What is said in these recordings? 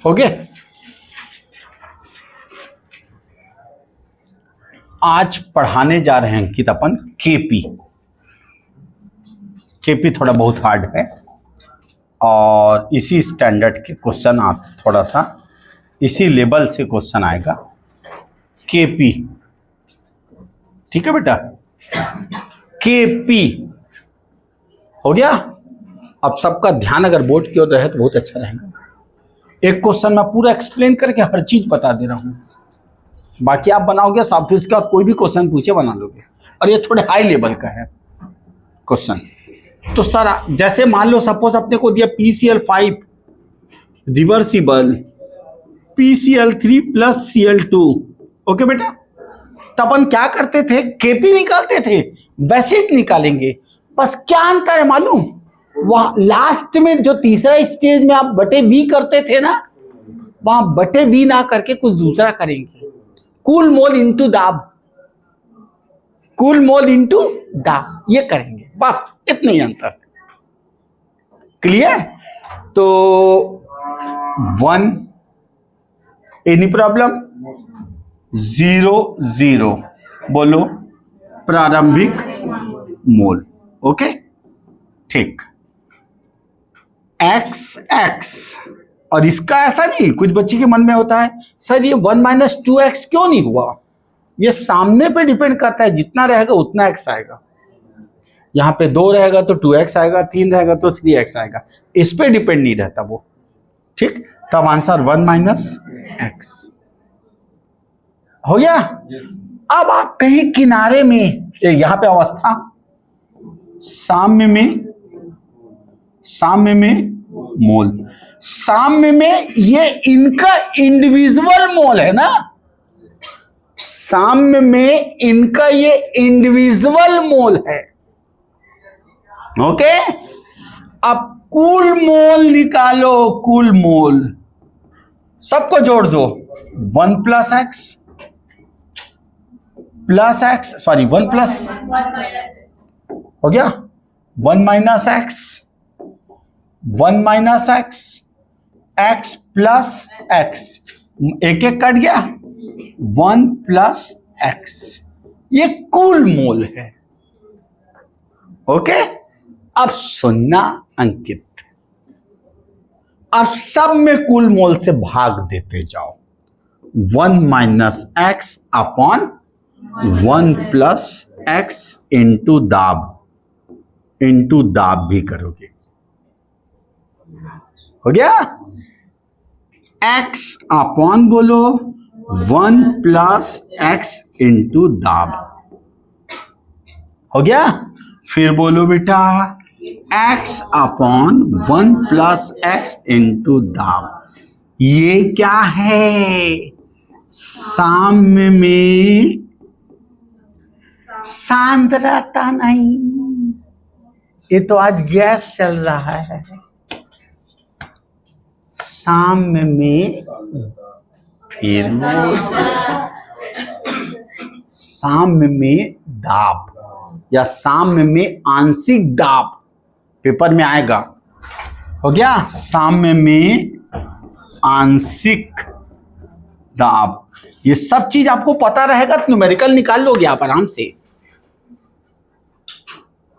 हो गया। आज पढ़ाने जा रहे हैं अंकित अपन केपी। केपी थोड़ा बहुत हार्ड है और इसी स्टैंडर्ड के क्वेश्चन थोड़ा सा इसी लेवल से क्वेश्चन आएगा केपी। ठीक है बेटा, केपी हो गया। अब सबका ध्यान अगर बोर्ड की ओर रहे तो बहुत अच्छा रहेगा। एक क्वेश्चन मैं पूरा एक्सप्लेन करके हर चीज बता दे रहा हूं, बाकी आप बनाओगे सब, फिर उसके बाद कोई भी क्वेश्चन पूछे बना लोगे। और ये थोड़े हाई लेवल का है क्वेश्चन। तो सर जैसे मान लो सपोज अपने को दिया PCl5 reversible PCl3 plus Cl2। Okay बेटा, तो अपन क्या करते थे, केपी निकालते थे, वैसे ही निकालेंगे। बस क्या अंतर है मालूम, वहां लास्ट में जो तीसरा स्टेज में आप बटे बी करते थे ना, वहां बटे बी ना करके कुछ दूसरा करेंगे, कुल मोल इंटू दाब, कुल मोल इंटू दाब, ये करेंगे। बस इतने ही अंतर। क्लियर? तो 1 एनी प्रॉब्लम, 0 0 बोलो प्रारंभिक मोल। ओके ठीक। x x और इसका ऐसा नहीं, कुछ बच्चे के मन में होता है सर ये 1 माइनस 2x क्यों नहीं हुआ। ये सामने पे डिपेंड करता है, जितना रहेगा उतना x आएगा। यहां पे 2 रहेगा तो 2x आएगा, 3 रहेगा तो 3x आएगा, इस पे डिपेंड नहीं रहता वो। ठीक, तब आंसर 1 माइनस x हो गया। अब आप कहीं किनारे में, यहां पे अवस्था साम्य में मोल, साम्य में ये इनका इंडिविजुअल मोल है ना, साम्य में इनका ये इंडिविजुअल मोल है। ओके, अब कुल मोल निकालो, कुल मोल सबको जोड़ दो, 1 प्लस एक्स सॉरी 1 प्लस हो गया, 1 minus x, 1 minus x, x plus x, एक एक कट गया, 1 प्लस एक्स, ये कुल मोल है। ओके, अब सुनना अंकित, अब सब में कुल मोल से भाग देते जाओ, 1 minus x upon 1 plus x into दाब, इंटू दाब भी करोगे। हो गया, x अपॉन बोलो 1 प्लस एक्स इंटू दाब, हो गया। फिर बोलो बेटा x upon 1 plus x into दाब, ये क्या है, साम्य में सांद्रता नहीं, ये तो आज गैस चल रहा है, साम्य में, फिर साम्य में दाब या साम्य में आंशिक दाब, पेपर में आएगा। हो गया, साम्य में आंशिक दाब, ये सब चीज आपको पता रहेगा तो न्यूमेरिकल निकाल लोगे आप आराम से।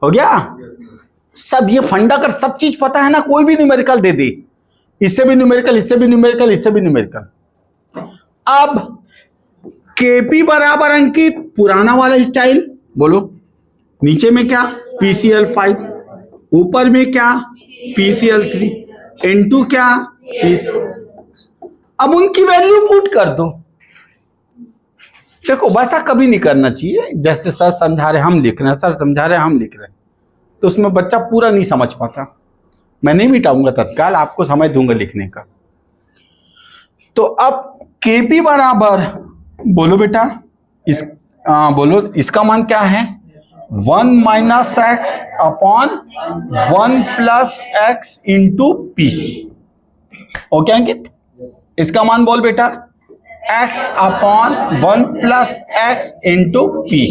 हो गया, सब ये फंडा कर सब चीज पता है ना, कोई भी न्यूमेरिकल दे दे, इससे भी न्यूमेरिकल, इससे भी न्यूमेरिकल, इससे भी न्यूमेरिकल। अब केपी बराबर अंकित पुराना वाला स्टाइल, बोलो नीचे में क्या PCl5, ऊपर में क्या PCl3, इनटू क्या अब उनकी वैल्यू पुट कर दो। देखो वैसा कभी नहीं करना चाहिए, जैसे सर समझा रहे हम लिख रहे हैं, सर समझा रहे हम लिख रहे हैं, तो उसमें बच्चा पूरा नहीं समझ पाता। मैं नहीं मिटाऊंगा तत्काल, आपको समय दूंगा लिखने का। तो अब केपी बराबर बोलो बेटा बोलो इसका मान क्या है, 1 minus x upon 1 plus x into P. Okay Ankit, इसका मान बोल बेटा x upon 1 plus x into P,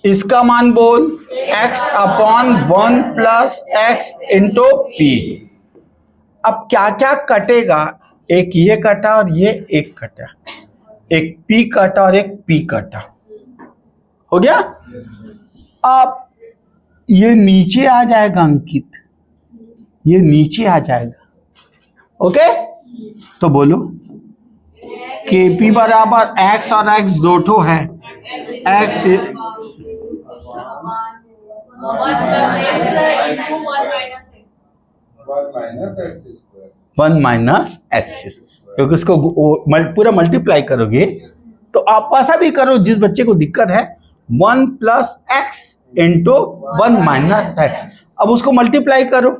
इसका मान बोल x upon 1 plus x into P, अब क्या क्या कटेगा, एक ये कटा और ये एक कटा, एक पी कटा और एक पी कटा, हो गया। अब ये नीचे आ जाएगा अंकित, ये नीचे आ जाएगा, ओके। तो बोलो केपी बराबर एक्स और एक्स दो ठो है, एक्स वन माइनस एक्स, क्योंकि इसको पूरा मल्टीप्लाई करोगे तो आप ऐसा भी करो, जिस बच्चे को दिक्कत है 1 plus x into 1 minus x, अब उसको मल्टीप्लाई करो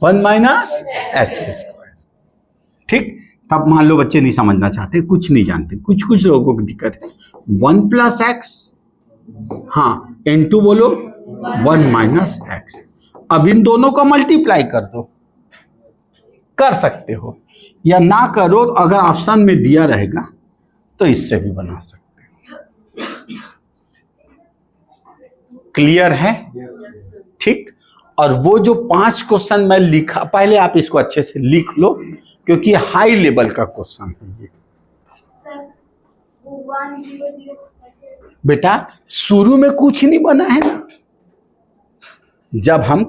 1 माइनस एक्स स्क्वायर, ठीक। तब मान लो बच्चे नहीं समझना चाहते, कुछ नहीं जानते, कुछ कुछ लोगों को दिक्कत है, 1 प्लस एक्स, हाँ, इंटू बोलो 1 माइनस एक्स। अब इन दोनों को मल्टीप्लाई कर दो, कर सकते हो या ना करो, अगर ऑप्शन में दिया रहेगा तो इससे भी बना सकते हो। क्लियर है, ठीक। और वो जो 5 क्वेश्चन मैं लिखा, पहले आप इसको अच्छे से लिख लो, क्योंकि हाई लेवल का क्वेश्चन है ये। बेटा शुरू में कुछ नहीं बना है ना, जब हम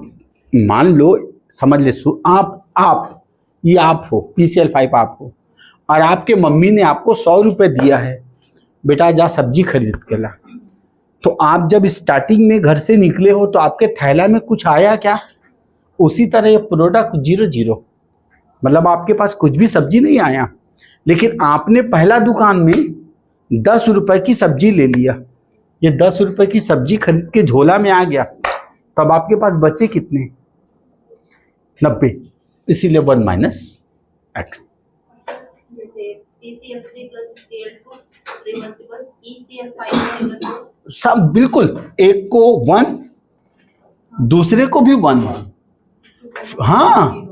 मान लो समझ ले, आप ये आप हो, PCL5 आप हो, और आपके मम्मी ने आपको 100 रुपए दिया है, बेटा जा सब्जी खरीद के ला। तो आप जब स्टार्टिंग में घर से निकले हो तो आपके थैला में कुछ आया क्या? उसी तरह ये प्रोडक्ट 0-0, मतलब आपके पास कुछ भी सब्जी नहीं आया, लेकिन आपने पहला दुकान में 10 रुपए की सब्जी ले लिया, ये 10 रुपए की सब्जी खरीद के झोला में आ गया, तब आपके पास बचे कितने? 90, इसीलिए 1 माइनस एक्स। सब बिल्कुल, एक को 1, दूसरे को भी 1, हाँ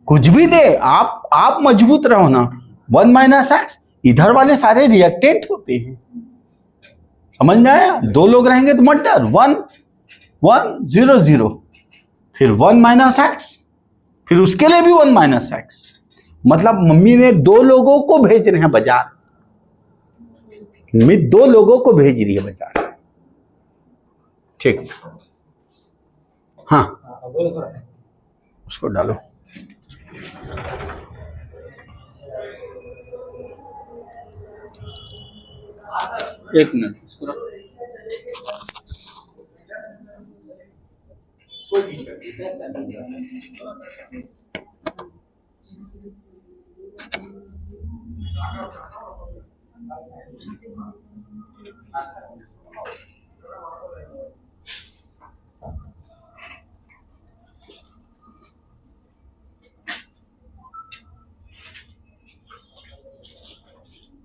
कुछ भी दे, आप मजबूत रहो ना। 1 माइनस एक्स, इधर वाले सारे रिएक्टेंट होते हैं, समझ में आया? 2 लोग रहेंगे तो मटर 1 1 0 0, फिर 1 माइनस एक्स, फिर उसके लिए भी 1 माइनस एक्स, मतलब मम्मी ने 2 लोगों को भेज रहे हैं बाजार, मम्मी 2 लोगों को भेज रही है बाजार, ठीक। हाँ उसको डालो, एक मिनट इसको रखो।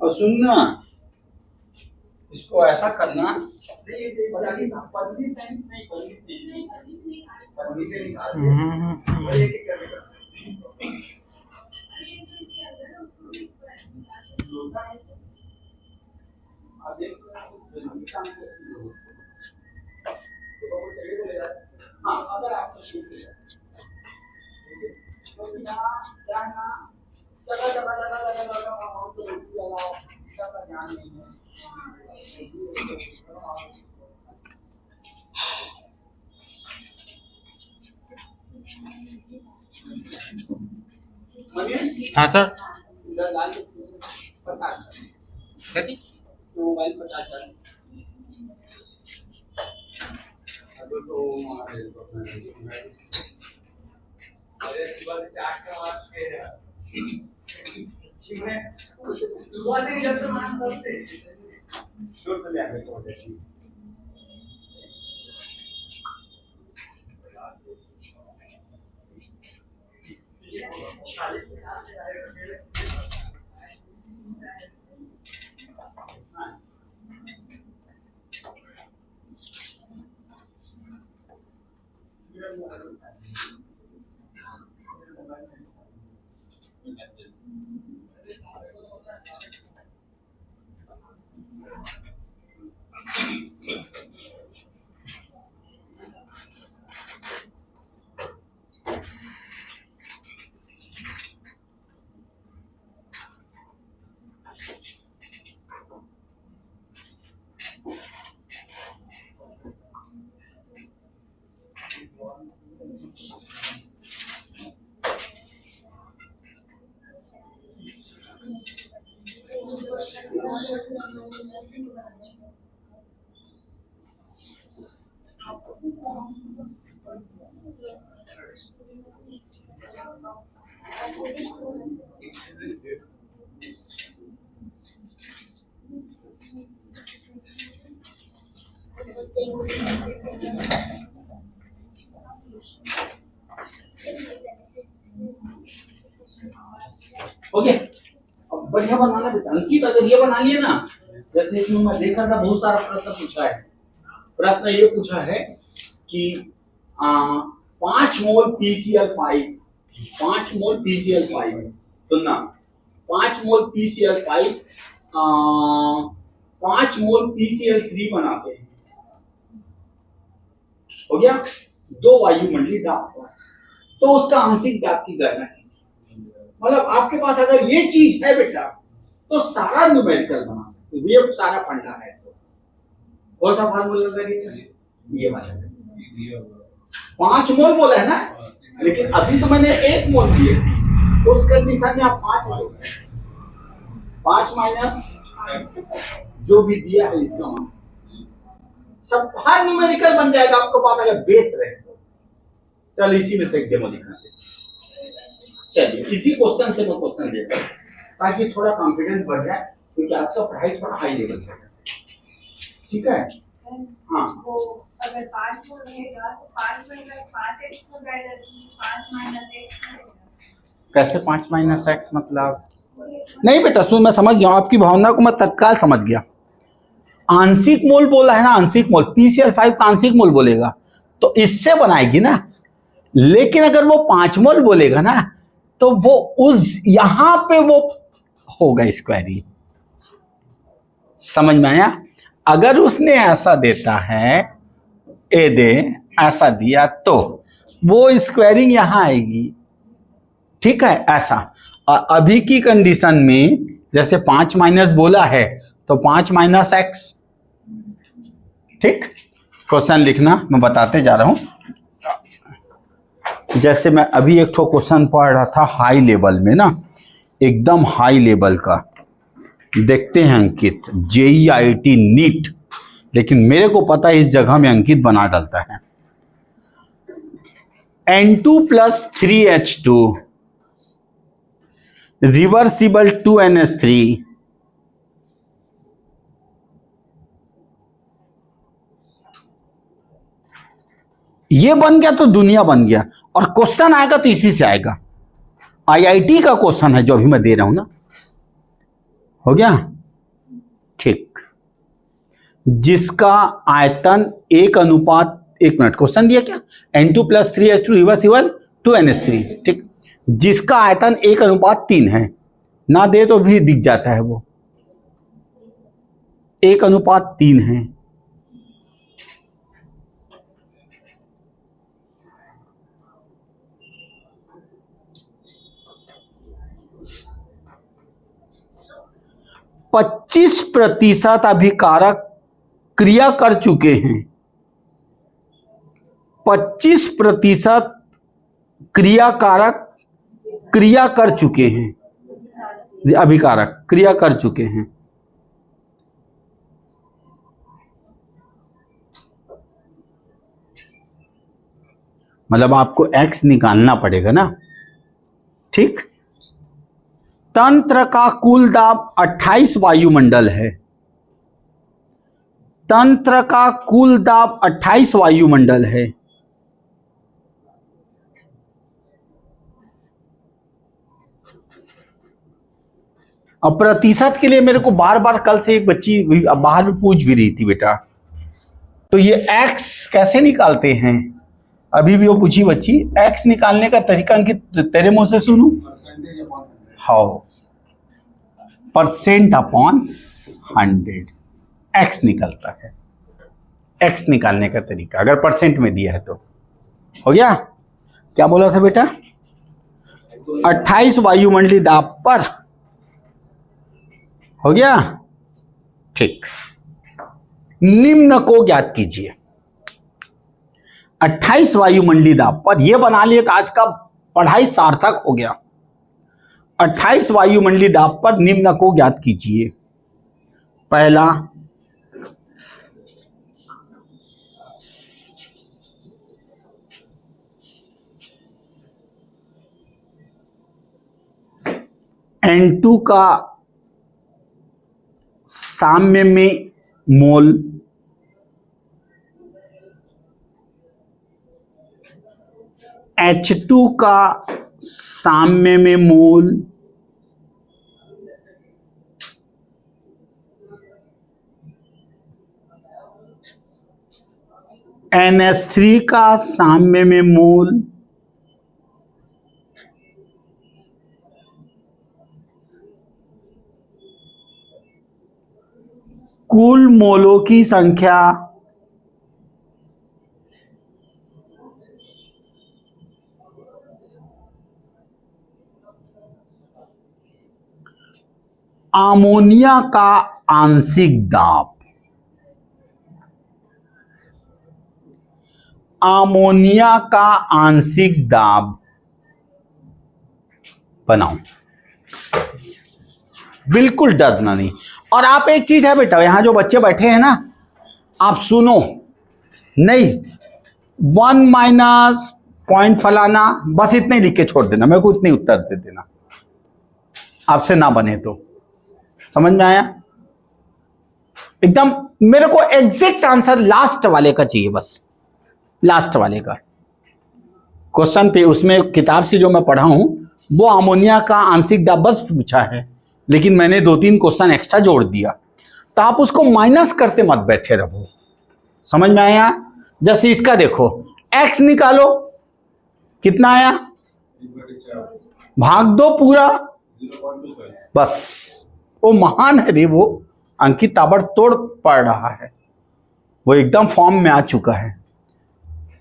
और सुनना, इसको ऐसा करना, हाँ सर, कैसी मोबाइल पता कर सुबह से जब से मान तब से जो चले आगे तो ओके, अब बढ़िया बनाना बेटा। अंकित अगर ये बना लिए ना, जैसे इसमें मैं देख रहा था बहुत सारा प्रश्न पूछा है। प्रश्न ये पूछा है कि 5 मोल PCl5, 5 मोल PCl5 सुनना, 5 मोल PCl5 5 मोल PCl3 बनाते हैं। हो गया, 2 वायुमंडलीय दाब पर, तो उसका आंशिक दाब की गणना कीजिए। मतलब आपके पास अगर ये चीज है बेटा तो सारा न्यूमेरिकल बना सकते हो, ये सारा फंडा है। तो कौन सा फार्मूला लगेगा? ये वाला 5 मोल बोला है ना, लेकिन अभी तो मैंने 1 मोल दिए, उस कंडीशन में आप 5 मोल, 5 माइनस जो भी दिया है इसका मान सब हर न्यूमेरिकल बन जाएगा आपके पास अगर बेस रहे तो। चल इसी में से एक डेमो दिखाते हैं। चलिए इसी क्वेश्चन से मैं क्वेश्चन देता हूं ताकि थोड़ा कॉन्फिडेंस बढ़ जाए, क्योंकि आज का पढ़ाई थोड़ा हाई लेवल का है। ठीक है? हाँ, वो अगर 5 मोल रहेगा तो 5 माइनस 5x हो जाएगा, 5 माइनस x कैसे 5 माइनस एक्स मतलब? नहीं बेटा सुन, मैं समझ गया आपकी भावना को, मैं तत्काल समझ गया। आंशिक मोल बोला है ना, आंशिक मोल PCl5 का आंशिक मोल बोलेगा तो इससे बनाएगी ना। लेकिन अगर वो 5 मोल बोलेगा ना तो वो उस यहां पे वो होगा स्क्वायरी। समझ में आया? अगर उसने ऐसा देता है, ए दे ऐसा दिया तो वो स्क्वायरिंग यहां आएगी। ठीक है? ऐसा अभी की कंडीशन में जैसे 5 माइनस बोला है तो 5 माइनस एक्स। ठीक, क्वेश्चन लिखना मैं बताते जा रहा हूं। जैसे मैं अभी एक ठो क्वेश्चन पढ़ रहा था हाई लेवल में ना, एकदम हाई लेवल का। देखते हैं अंकित, JEIT नीट, लेकिन मेरे को पता है इस जगह में अंकित बना डालता है। N2 + 3H2 रिवर्सिबल 2NH3 ये बन गया तो दुनिया बन गया। और क्वेश्चन आएगा तो इसी से आएगा, IIT का क्वेश्चन है जो अभी मैं दे रहा हूं ना। हो गया? ठीक, जिसका आयतन 1:1 मिनट क्वेश्चन दिया क्या? N2 + 3H2 reversible 2NH3। ठीक, जिसका आयतन 1:3 है, ना दे तो भी दिख जाता है वो 1:3 है। पच्चीस प्रतिशत अभिकारक क्रिया कर चुके हैं, 25% क्रियाकारक क्रिया कर चुके हैं, अभिकारक क्रिया कर चुके हैं। मतलब आपको x निकालना पड़ेगा ना। ठीक, तंत्र का कुल दाब 28 वायुमंडल है। तंत्र का कुल दाब 28 वायुमंडल है। अब प्रतिशत के लिए मेरे को बार बार कल से एक बच्ची बाहर में पूछ भी रही थी बेटा, तो ये x कैसे निकालते हैं? अभी भी वो पूछी बच्ची, x निकालने का तरीका अंकित तेरे मुंह से सुनूं। हाउ? %/100 x निकलता है। x निकालने का तरीका अगर परसेंट में दिया है तो। हो गया? क्या बोला था बेटा? 28 वायुमंडलीय दाब पर। हो गया? ठीक, निम्न को ज्ञात कीजिए। 28 वायुमंडलीय दाब पर, यह बना लिए तो आज का पढ़ाई सार्थक हो गया। 28 वायुमंडलीय दाब पर निम्न को ज्ञात कीजिए। पहला, N2 का साम्य में मोल, H2 का साम्य में मोल, NH3 का साम्य में मोल, कुल मोलों की संख्या, अमोनिया का आंशिक दाब, अमोनिया का आंशिक दाब बनाओ। बिल्कुल डरना नहीं। और आप, एक चीज है बेटा, यहां जो बच्चे बैठे हैं ना, आप सुनो नहीं, 1 माइनस पॉइंट फलाना, बस इतने लिख के छोड़ देना, मेरे को इतने उत्तर दे देना, आपसे ना बने तो। समझ में आया? एकदम मेरे को एग्जैक्ट आंसर लास्ट वाले का चाहिए, बस लास्ट वाले का क्वेश्चन पे। उसमें किताब से जो मैं पढ़ा हूं वो अमोनिया का आंशिक दाब बस पूछा है, लेकिन मैंने 2-3 क्वेश्चन एक्स्ट्रा जोड़ दिया, तो आप उसको माइनस करते मत बैठे रहो। समझ में आया? जैसे इसका देखो, x निकालो, कितना आया, भाग दो पूरा, बस। वो महान है रे, वो अंकित ताबड़तोड़ पढ़ रहा है, वो एकदम फॉर्म में आ चुका है।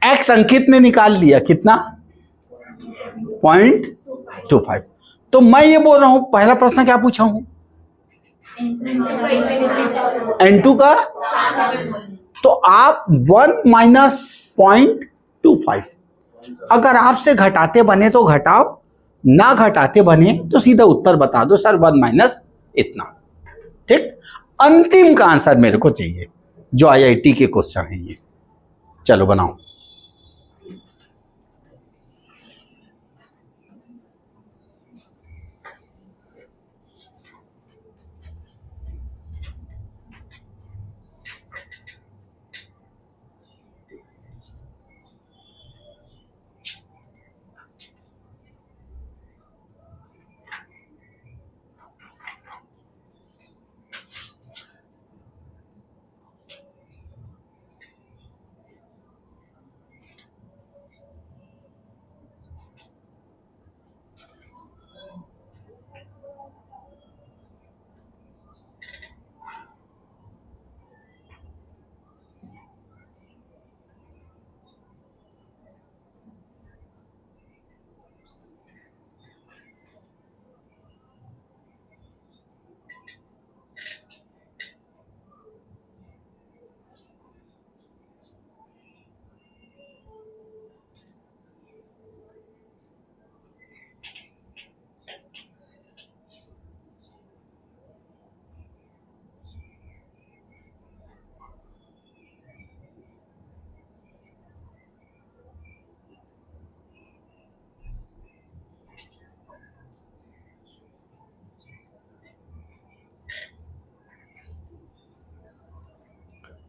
x अंकित ने निकाल लिया, कितना, 0.25। तो मैं ये बोल रहा हूं, पहला प्रश्न क्या पूछा हूं, N2 का, तो आप 1 माइनस 0.25, अगर आपसे घटाते बने तो घटाओ, ना घटाते बने तो सीधा उत्तर बता दो, सर 1 माइनस इतना। ठीक, अंतिम का आंसर मेरे को चाहिए, जो IIT के क्वेश्चन है ये। चलो बनाओ।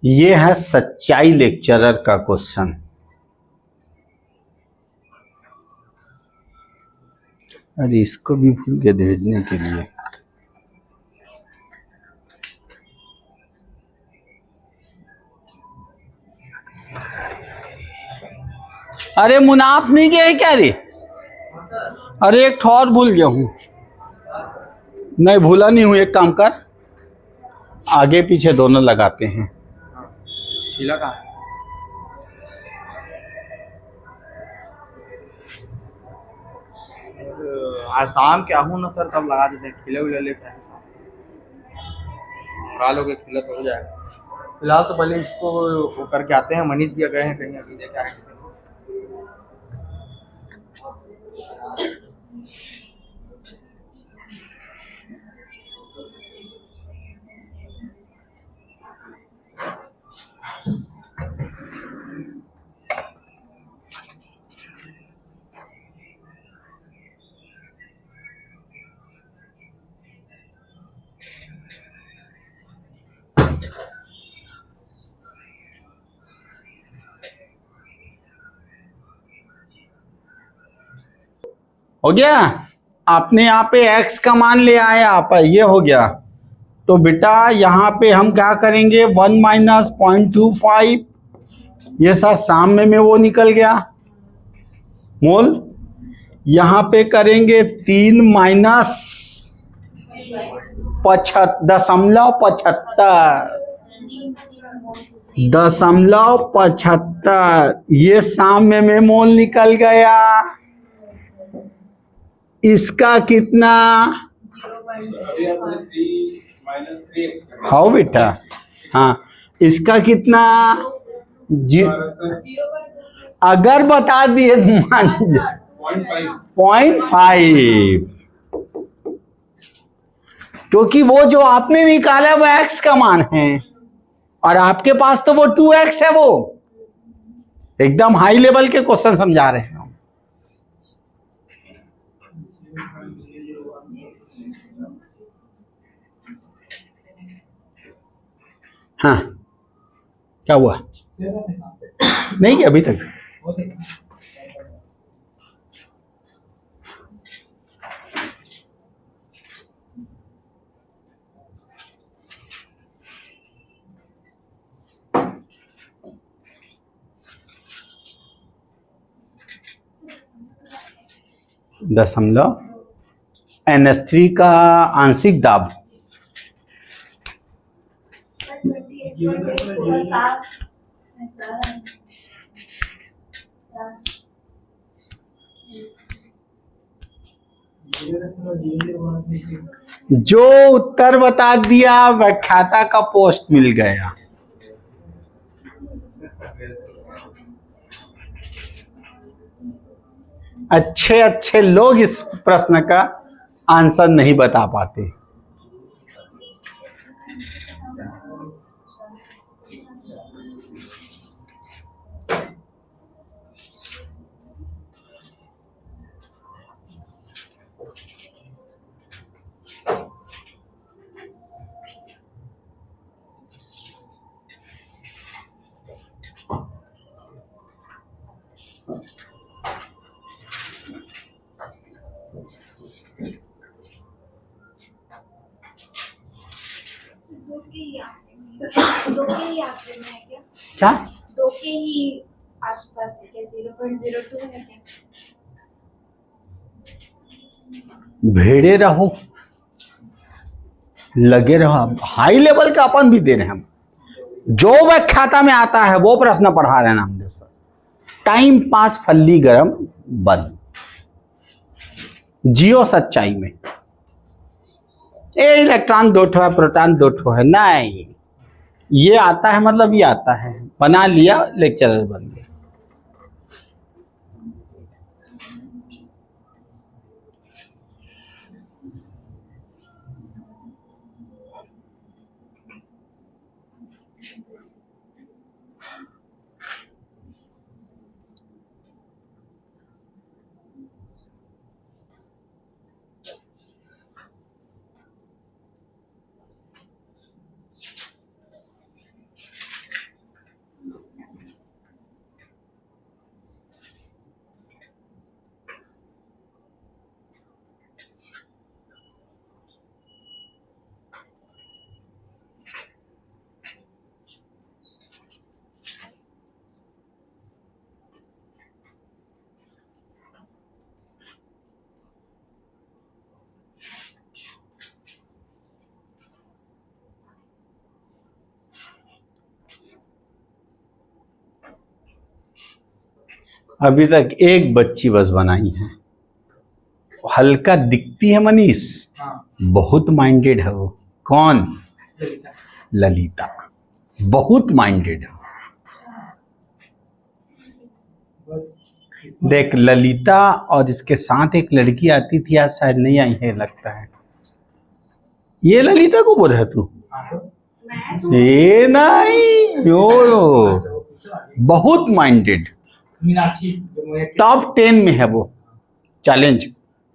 ये है सच्चाई लेक्चरर का क्वेश्चन। अरे इसको भी भूल के भेजने के लिए। अरे मुनाफ नहीं गया है क्या रे? अरे एक ठौर भूल गया हूं। नहीं भूला नहीं हूं, एक काम कर, आगे पीछे दोनों लगाते हैं। खिला कहाँ है? आज शाम के आहू ना सर, तब लगा देते हैं, खिले उले लेते हैं शाम काल हो गए, खिला तो हो जाएगा। फिलहाल तो पहले इसको वो करके आते हैं, मनीष भी गए हैं कहीं, अभी लेके आए हैं। हो गया। आपने यहाँ पे x का मान ले आया, आप ये हो गया। तो बेटा यहाँ पे हम क्या करेंगे, 1 माइनस 0.25, ये सर सामने में वो निकल गया मोल। यहाँ पे करेंगे 3 माइनस 0.75, ये सामने में मोल निकल गया। इसका कितना, हाँ बेटा, हाँ इसका कितना अगर बता दिए मान 0.5, क्योंकि वो जो आपने निकाला वो x का मान है और आपके पास तो वो 2x है। वो एकदम हाई लेवल के क्वेश्चन समझा रहे हैं। हाँ क्या हुआ, नहीं क्या अभी तक। दशमलव NH3 का आंशिक दाब जो उत्तर बता दिया व्याख्याता का पोस्ट मिल गया। अच्छे अच्छे लोग इस प्रश्न का आंसर नहीं बता पाते। दो के ही आखिर में है क्या? क्या दो के ही आसपास है क्या? 0.02 है क्या? भेड़े रहो, लगे रहो। हाई लेवल का अपन भी दे रहे हैं हम, जो व्याख्याता में आता है वो प्रश्न पढ़ा रहे हैं नामदेव सर। टाइम पास फल्ली गरम बंद, जियो सच्चाई में। ए इलेक्ट्रॉन 2 ठो है, प्रोटॉन 2 ठो है, नहीं ये आता है मतलब ये आता है, बना लिया लेक्चरर बन गया। अभी तक एक बच्ची बस बनाई है, हल्का दिखती है मनीष, बहुत माइंडेड है वो। कौन? ललिता, बहुत माइंडेड है। देख ललिता और इसके साथ एक लड़की आती थी, आज शायद नहीं आई है लगता है। ये ललिता को बोल रहा तू? मैं सुन ये नहीं यो, बहुत माइंडेड। मीनाक्षी टॉप 10 में है वो, चैलेंज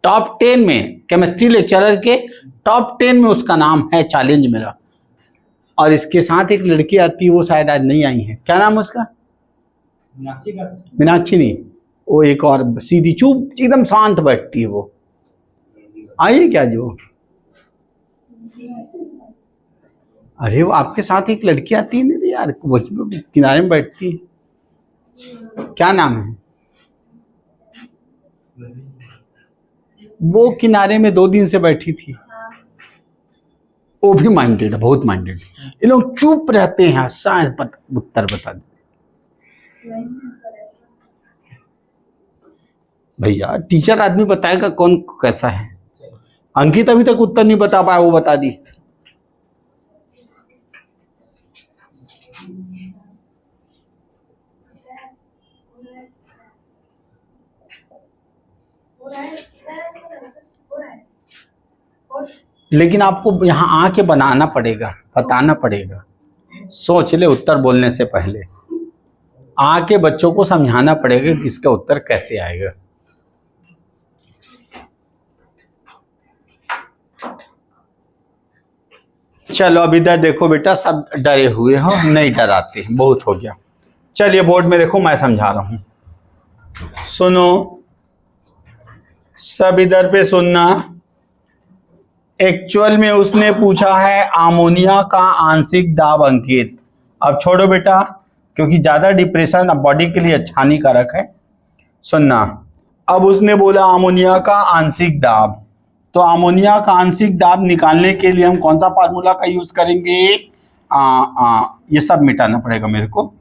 टॉप 10 में, केमिस्ट्री लेक्चरर के टॉप 10 में उसका नाम है, चैलेंज मेरा। और इसके साथ एक लड़की आती है, वो शायद आज नहीं आई है। क्या नाम है उसका? मीनाक्षी का मीनाक्षी नहीं, वो एक और सीधी चुप एकदम शांत बैठती है वो। आई है क्या जो? अरे वो आपके साथ एक लड़की आती है मेरे यार, वही पे किनारे में बैठती है। क्या नाम है? वो किनारे में 2 दिन से बैठी थी। वो भी माइंडेड है, बहुत माइंडेड। ये लोग चुप रहते हैं, शायद उत्तर बता दे भैया। टीचर आदमी बताएगा कौन कैसा है। अंकित अभी तक उत्तर नहीं बता पाया, वो बता दी। लेकिन आपको यहाँ आके बनाना पड़ेगा, बताना पड़ेगा। सोच ले उत्तर बोलने से पहले, आके बच्चों को समझाना पड़ेगा कि इसका उत्तर कैसे आएगा। चलो अब इधर देखो बेटा, सब डरे हुए हो, नहीं डराते, बहुत हो गया। चलिए बोर्ड में देखो, मैं समझा रहा हूं, सुनो सब इधर पे सुनना। एक्चुअल में उसने पूछा है अमोनिया का आंशिक दाब अंकित। अब छोड़ो बेटा, क्योंकि ज्यादा डिप्रेशन अब बॉडी के लिए अच्छा हानिकारक है। सुनना, अब उसने बोला अमोनिया का आंशिक दाब, तो अमोनिया का आंशिक दाब निकालने के लिए हम कौन सा फार्मूला का यूज करेंगे? ये सब मिटाना पड़ेगा मेरे को,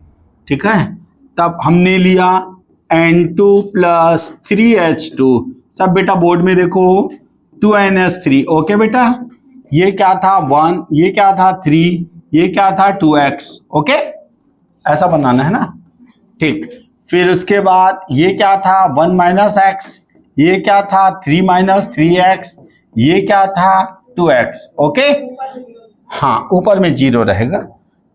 ठीक है। तब हमने लिया N2 + 3H2, सब बेटा बोर्ड में देखो 2NH3, ओके बेटा। ये क्या था 1, ये क्या था 3, ये क्या था 2x, ओके, ऐसा बनाना है ना, ठीक। फिर उसके बाद ये क्या था 1 - x, ये क्या था 3 - 3x, ये क्या था 2x, ओके। हाँ ऊपर में 0 रहेगा,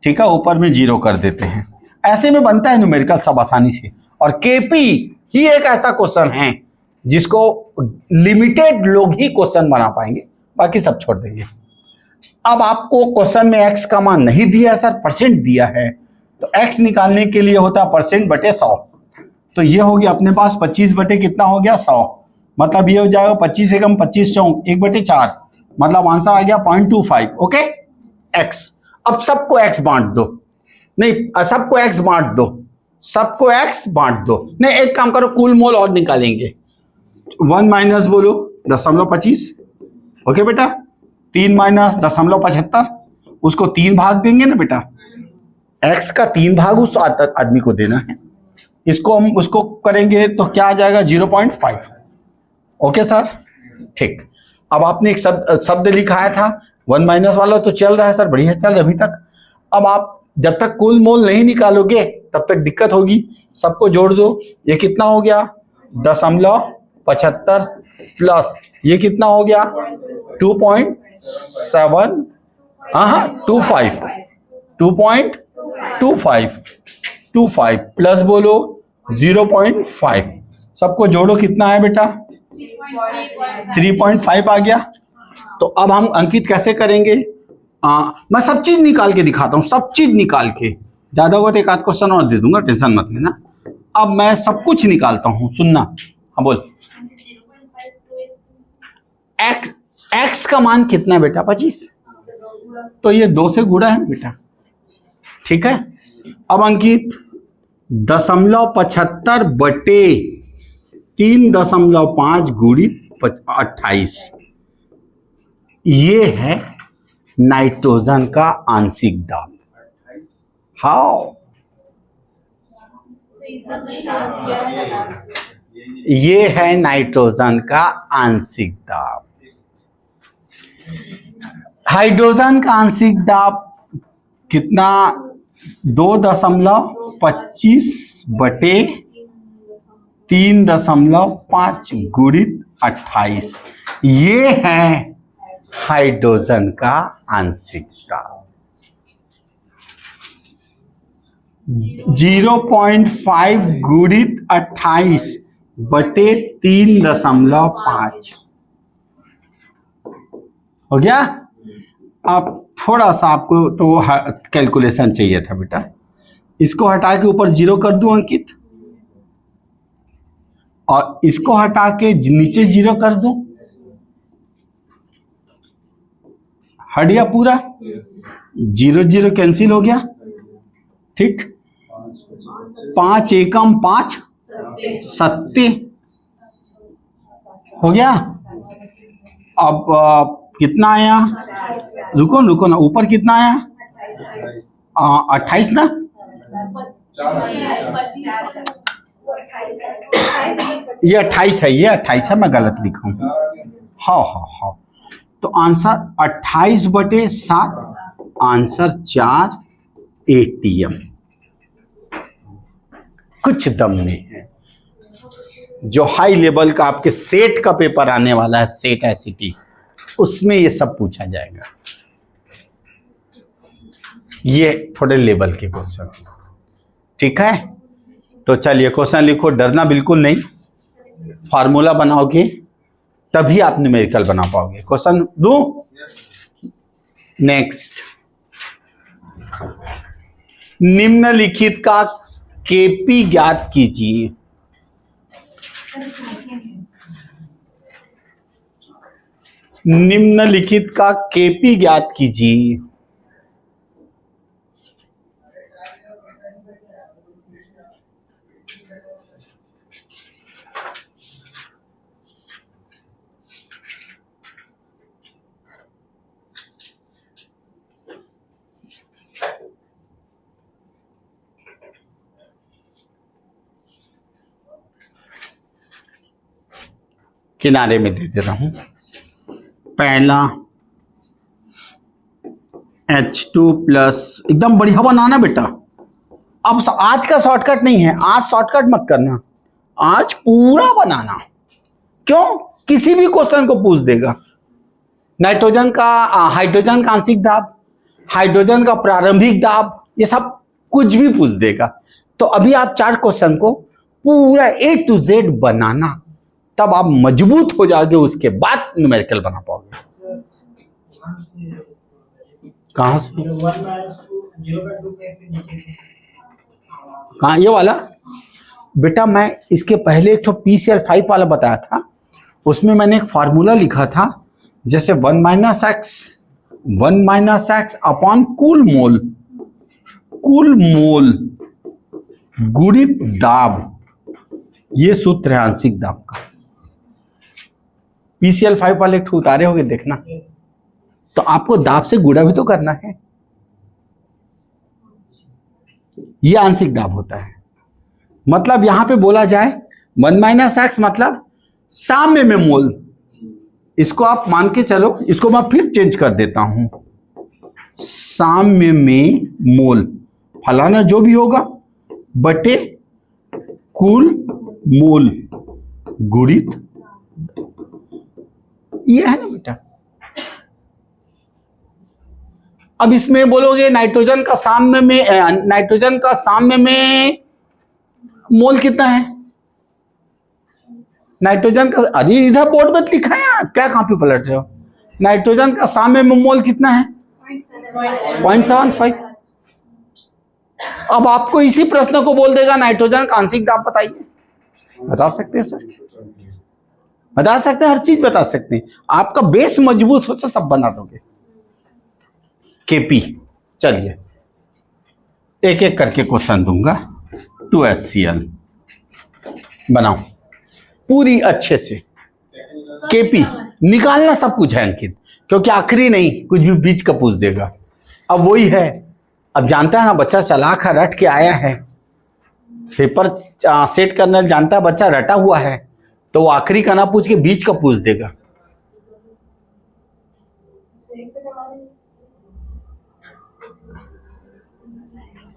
ठीक है, ऊपर में 0 कर देते हैं। ऐसे में बनता है न्यूमेरिकल सब आसानी से। और केपी ही एक ऐसा क्वेश्चन है जिसको लिमिटेड लोग ही क्वेश्चन बना पाएंगे, बाकी सब छोड़ देंगे। अब आपको क्वेश्चन में x का मान नहीं दिया है सर, परसेंट दिया है, तो x निकालने के लिए होता है %/100। तो ये हो गया अपने पास 25 बटे कितना हो गया 100, मतलब ये हो जाएगा 25 एकम 25 चौक 1/4, मतलब आंसर आ गया 0.25, ओके x। अब सबको x बांट दो, नहीं सबको x बांट दो, सबको x बांट दो। नहीं एक काम करो, कुल मोल और निकालेंगे। 1 माइनस बोलो 0.25, ओके बेटा। 3 माइनस 0.75, उसको 3 भाग देंगे ना बेटा, x का 3 भाग उस आदमी को देना है। इसको हम उसको करेंगे तो क्या आ जाएगा 0.5, ओके सर, ठीक। अब आपने एक शब्द लिखाया था 1 माइनस वाला, तो चल रहा है सर, बढ़िया चल रहा है अभी तक। अब आप जब तक कुल मोल नहीं निकालोगे तब तक दिक्कत होगी। सबको जोड़ दो, ये कितना हो गया 0.75 प्लस ये कितना हो गया 2.7, हाँ 2.25 प्लस बोलो 0.5, सबको जोड़ो कितना है बेटा 3.5 आ गया। तो अब हम अंकित कैसे करेंगे? मैं सब चीज निकाल के दिखाता हूँ, सब चीज निकाल के, ज्यादा होगा तो एक आध क्वेश्चन और दे दूंगा, टेंशन मत लेना। अब मैं सब कुछ निकालता हूँ, सुनना। हाँ बोल, x का मान कितना है बेटा 25, तो ये 2 से गुणा है बेटा, ठीक है। अब अंकित 0.75 बटे 3.5 गुणी 28, ये है नाइट्रोजन का आंशिक दाब। हाउ? ये है नाइट्रोजन का आंशिक दाब। हाइड्रोजन का आंशिक दाब कितना 2.25 बटे 3.5 गुणित 28, ये है हाइड्रोजन का आंशिक दाब। 0.5 गुणित 28 बटे 3.5 हो गया। अब थोड़ा सा आपको तो कैलकुलेशन चाहिए था बेटा, इसको हटा के ऊपर 0 कर दूं अंकित, और इसको हटा के नीचे 0 कर दूं, हट गया पूरा, 0 0 कैंसिल हो गया, ठीक। 5 एकम 5 सत्ते हो गया। अब कितना आया, रुको रुको ना, ऊपर कितना आया, 28 ना, ये 28 है, ये 28 है, मैं गलत लिखा हूँ। हाँ हाँ हाँ, तो आंसर 28 बटे 7, आंसर 4 ATM। कुछ दम नहीं है। जो हाई लेवल का आपके सेट का पेपर आने वाला है, सेट एसिटी, उसमें ये सब पूछा जाएगा। ये थोड़े लेवल के क्वेश्चन, ठीक है। तो चलिए क्वेश्चन लिखो, डरना बिल्कुल नहीं, फार्मूला बनाओगे तभी आप न्यूमेरिकल बना पाओगे। क्वेश्चन दो, नेक्स्ट। निम्नलिखित का केपी ज्ञात कीजिए। निम्नलिखित का केपी ज्ञात कीजिए। किनारे में दे रहा हूं। पहला H2 प्लस, एकदम बढ़िया बनाना बेटा। अब आज का शॉर्टकट नहीं है, आज शॉर्टकट मत करना, आज पूरा बनाना। क्यों? किसी भी क्वेश्चन को पूछ देगा। नाइट्रोजन का, हाइड्रोजन का आंशिक दाब, हाइड्रोजन का प्रारंभिक दाब, ये सब कुछ भी पूछ देगा। तो अभी आप 4 क्वेश्चन को पूरा A to Z बनाना, तब आप मजबूत हो जाओगे, उसके बाद न्यूमेरिकल बना पाओगे। कहां से? कहां ये वाला बेटा? मैं इसके पहले एक तो PCl5 वाला बताया था, उसमें मैंने एक फार्मूला लिखा था, जैसे 1 - x अपॉन कुल मोल गुणित दाब, ये सूत्र है आंशिक दाब का। PCl5 वाले ठू उतारे होगे, देखना। तो आपको दाब से गुणा भी तो करना है, ये आंशिक दाब होता है। मतलब यहां पे बोला जाए 1 - x मतलब साम्य में मोल, इसको आप मान के चलो, इसको मैं फिर चेंज कर देता हूं, साम्य में मोल फलाना जो भी होगा बटे कुल मोल गुणित, ये है ना बेटा। अब इसमें बोलोगे नाइट्रोजन का साम्य में मोल कितना है? नाइट्रोजन का, अरे इधर बोर्ड में लिखा है, क्या कॉपी पलट रहे हो? नाइट्रोजन का साम्य में मोल कितना है? 0.75। अब आपको इसी प्रश्न को बोल देगा नाइट्रोजन का आंशिक दाब बताइए, बता सकते हैं सर, बता सकते हैं, हर चीज बता सकते हैं। आपका बेस मजबूत हो तो सब बना दोगे। केपी, चलिए एक एक करके क्वेश्चन दूंगा। 2HCl बनाओ पूरी अच्छे से। केपी निकालना सब कुछ है अंकित, क्योंकि आखिरी नहीं, कुछ भी बीच का पूछ देगा। अब वही है, अब जानता है ना बच्चा चालाक है, रट के आया है, पेपर सेट करना जानता है बच्चा, रटा हुआ है, तो वो आखिरी का ना पूछ के बीच का पूछ देगा।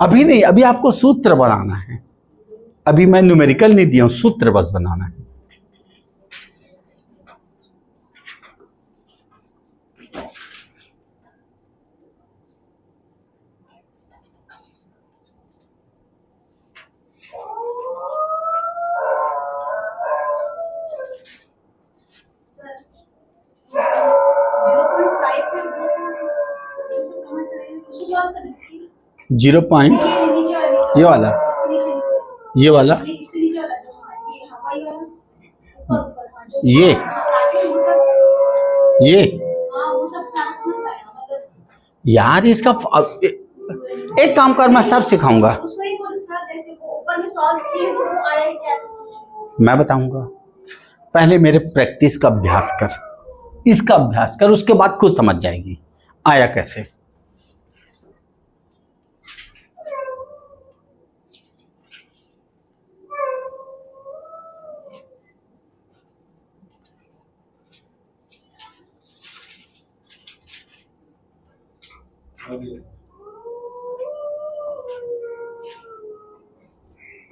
अभी नहीं, अभी आपको सूत्र बनाना है। अभी मैं न्यूमेरिकल नहीं दिया हूं, सूत्र बस बनाना है। सर 0.5 पे वो सब कहाँ से आए? उसको सॉल्व कर दीजिए। 0 पॉइंट नीचे वाला, ये वाला, इसके नीचे ये वाला, इससे नीचे वाला जो हाँ ये हवाई वाला ऊपर हाँ जो ये आगे वो सब ये हाँ वो सब सारा कहाँ से आया मतलब यार इसका एक काम कर, मैं सब सिखाऊंगा। उसमें ही बोलो सर जैसे वो ऊपर में सॉल्व किए तो वो आया क्या? मैं बताऊंगा, पहले मेरे प्रैक्टिस का अभ्यास कर, इसका अभ्यास कर, उसके बाद खुद समझ जाएगी आया कैसे।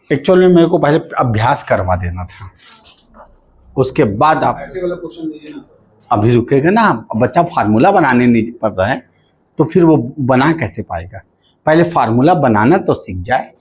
एक्चुअली मेरे को पहले अभ्यास करवा देना था, उसके बाद आप ऐसे वाला क्वेश्चन दीजिए ना। अभी रुकेगा ना, बच्चा फार्मूला बनाने नहीं पड़ रहा है तो फिर वो बना कैसे पाएगा। पहले फार्मूला बनाना तो सीख जाए।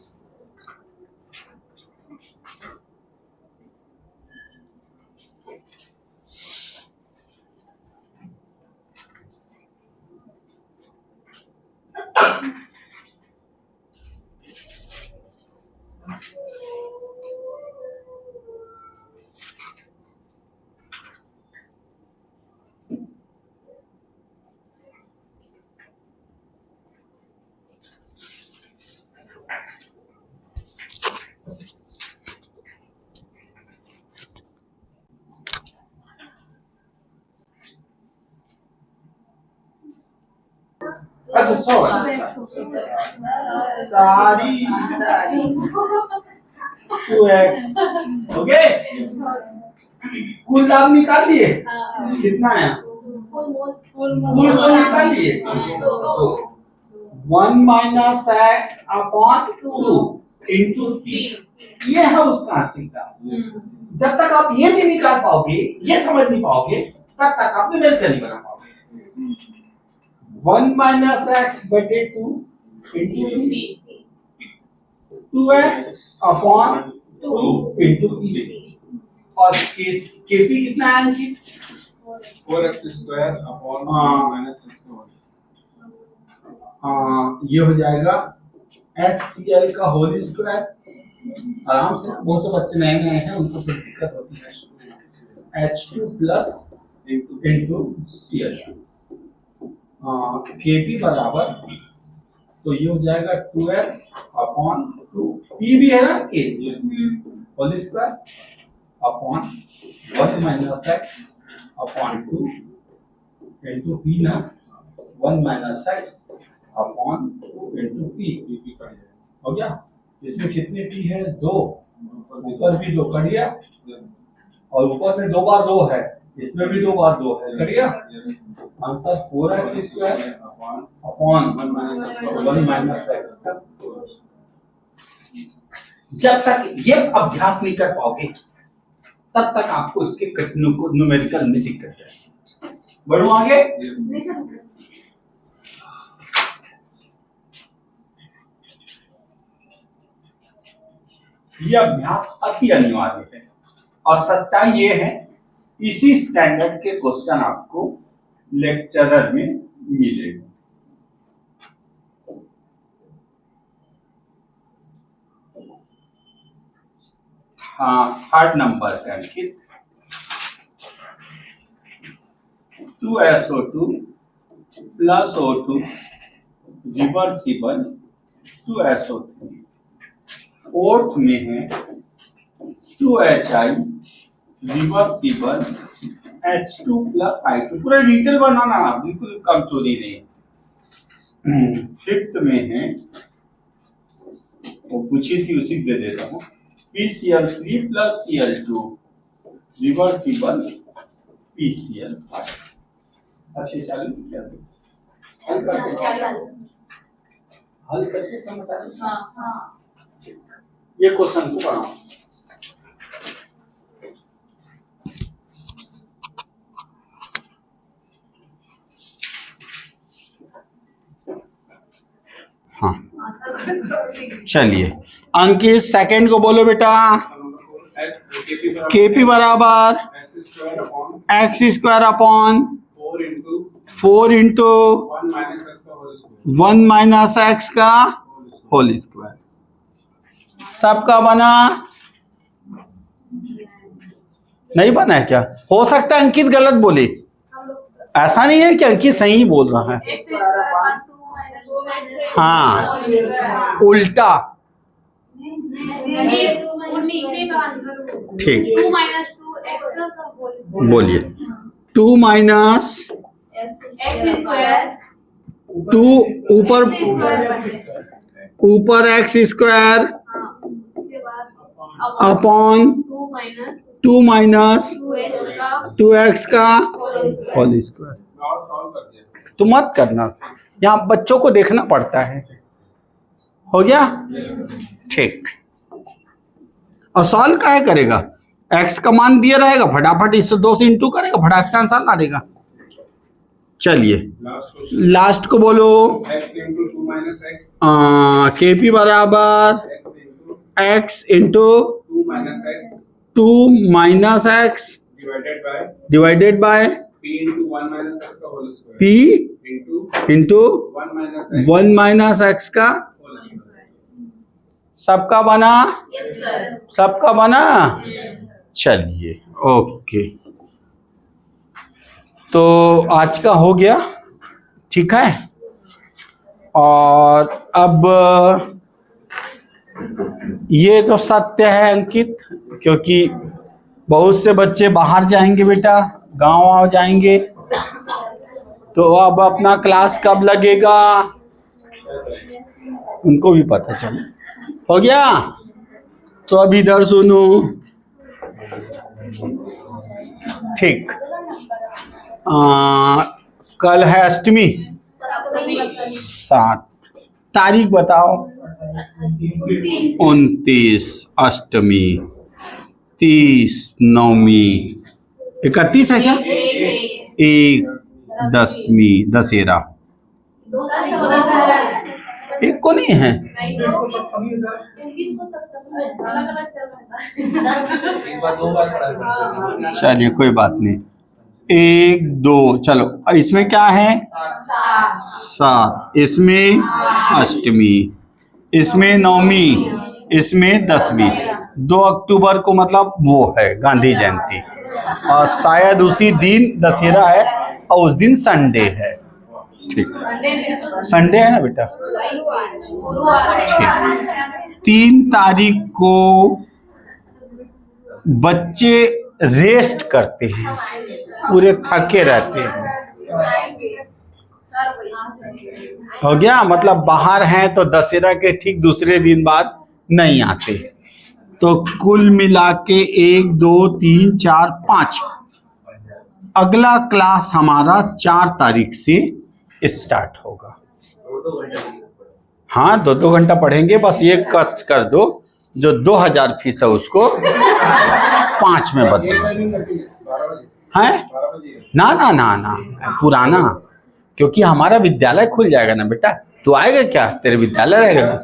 अच्छा सारी 2x ओके, कुल दाम निकाल लिए, कितना है कुल तो निकाल लिए, 1 minus x upon 2 into P, ये है उसका आंसर का। जब तक आप ये नहीं निकाल पाओगे, ये समझ नहीं पाओगे, तब तक आप न्यूमेरिकल नहीं बना पाओगे। 1 माइनस एक्स बटे 2 into P, 2x upon 2 into P, और इस केपी कितना है अंकित? 4x स्क्वायर अपॉन माइनस 6 ये हो जाएगा SCl का होल स्क्वायर। आराम से, बहुत से बच्चे नए नए हैं उनको तो दिक्कत होती है। H2 plus into Cl, Kp बराबर, तो ये हो जाएगा 2x अपॉन 2, P भी है ना K, whole square upon 1 minus x upon 2 into P ना, 1 minus x upon 2 into P हो गया। इसमें कितने P है? 2, ऊपर भी 2 कर दिया, और ऊपर में 2 बार 2 है, इसमें भी 2 बार 2 है, कर दिया। Answer 4x square upon 1 minus x। जब तक ये अभ्यास नहीं कर पाओगे तब तक आपको इसके न्यूमेरिकल में दिक्कत है। बढ़ो आगे। यह अभ्यास अति अनिवार्य है, और सच्चाई ये है, इसी स्टैंडर्ड के क्वेश्चन आपको लेक्चरर में मिलेगा। हाँ, थर्ड नंबर का अंकित, 2SO2 plus O2 reversible 2SO3। Fourth में है 2HI reversible H2 plus I2। पूरा डिटेल बनाना, बिल्कुल कमजोरी नहीं। फिफ्थ में है, वो पूछी थी उसी दे देता हूँ, PCl3 plus Cl2 reversible PCl5। अच्छे चालू क्या हल करके समझ आ ये क्वेश्चन को बनाओ। हाँ चलिए, अंकित सेकंड को बोलो बेटा। केपी बराबर x square upon x square upon 4 into 4 into 1 minus x one minus x का whole square. का होल स्क्वायर। सबका बना? नहीं बना है क्या? हो सकता है अंकित गलत बोले, ऐसा नहीं है कि अंकित सही ही बोल रहा है। हाँ उल्टा, ठीक, 2 minus 2x बोलिए। 2 माइनस x square 2 ऊपर एक्स स्क्वायर उसके बाद अपॉन 2 minus 2 माइनस 2x का 2x का whole square. Whole square. और सॉल्व कर दिया। तो मत करना, यहाँ बच्चों को देखना पड़ता है। हो गया? ठीक। और सॉल्व काहे करेगा? x का मान दिया रहेगा, फटाफट इससे 2 से इंटू करेगा, फटाफट से आंसर ला देगा। चलिए लास्ट क्वेश्चन लास्ट को बोलो। x into 2 minus x KP बराबर x x into into 2 minus x 2 minus x divided by divided by p into 1 minus x का whole square p into into 1 minus x 1 minus x का। whole square. सबका बना? Yes sir. सबका बना? चलिए okay, तो आज का हो गया, ठीक है। और अब ये तो सत्य है अंकित, क्योंकि बहुत से बच्चे बाहर जाएंगे बेटा, गांव आ जाएंगे, तो अब अपना क्लास कब लगेगा उनको भी पता चले। हो गया? तो अब इधर सुनो, ठीक। कल है अष्टमी, 7 तारीख बताओ। 29 अष्टमी, 30 नवमी, 31 है क्या? 1 दसवीं दशहरा, एक को नहीं है। चलिए कोई बात नहीं, 1 2 चलो, इसमें क्या है? 7, इसमें अष्टमी, इसमें नवमी, इसमें 10वीं। 2 अक्टूबर को मतलब वो है गांधी जयंती, और शायद उसी दिन दशहरा है और उस दिन संडे है। ठीक, संडे है ना बेटा? ठीक। 3 तारीख को बच्चे रेस्ट करते हैं, पूरे थके रहते हैं। हो गया? मतलब बाहर हैं तो दशहरा के ठीक दूसरे दिन बाद नहीं आते। तो कुल मिला के 1 2 3 4 5, अगला क्लास हमारा 4 तारीख से स्टार्ट होगा। हाँ 2-2 घंटा पढ़ेंगे, बस ये कष्ट कर दो, जो 2000 फीस है उसको 5 में बदलो। 12 बजे हैं? 12 बजे ना ना ना ना, पुराना, क्योंकि हमारा विद्यालय खुल जाएगा ना बेटा। तू आएगा क्या? तेरे विद्यालय रहेगा।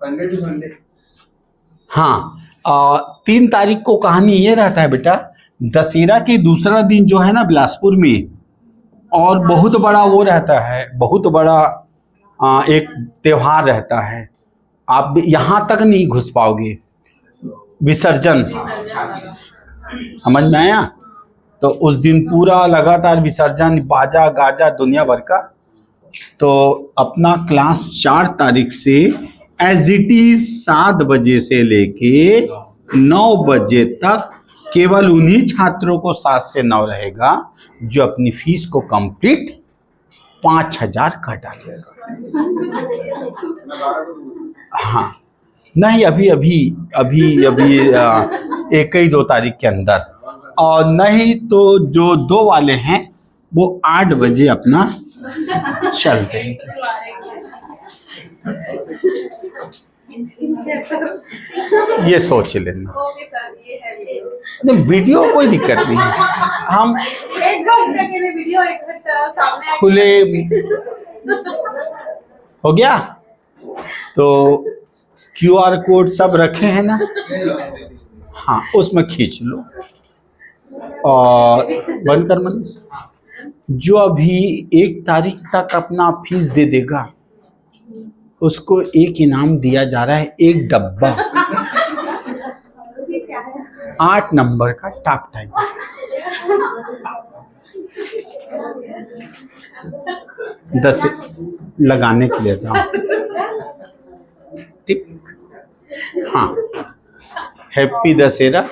Sunday to Sunday. हाँ 3 तारीख को कहानी ये रहता है बेटा, दशहरा के दूसरा दिन जो है ना बिलासपुर में, और बहुत बड़ा वो रहता है, बहुत बड़ा एक त्योहार रहता है। आप यहाँ तक नहीं घुस पाओगे, विसर्जन, समझ में आया? तो उस दिन पूरा लगातार विसर्जन, बाजा गाजा दुनिया भर का। तो अपना क्लास 4 तारीख से एज इट इज 7 बजे से लेके 9 बजे तक केवल उन्हीं छात्रों को 7 से 9 रहेगा जो अपनी फीस को कंप्लीट 5000 का डालेगा। हाँ नहीं, अभी अभी अभी अभी 1-2 तारीख के अंदर, और नहीं तो जो 2 वाले हैं वो 8 बजे अपना चल देंगे। ये सोच लेना। ओके सर, ये है वीडियो। नहीं, वीडियो कोई दिक्कत नहीं है, हम 1 घंटे के लिए वीडियो एक्सपेक्ट सामने आके- खुले हो गया। तो QR कोड सब रखे हैं ना, हाँ उसमें खींच लो और बंद कर मनीष। जो अभी 1 तारीख तक अपना फीस दे देगा उसको एक इनाम दिया जा रहा है, 1 डब्बा 8 नंबर का टॉप टाइम। दस लगाने के लिए जाओ, ठीक। हाँ, हैप्पी दशहरा।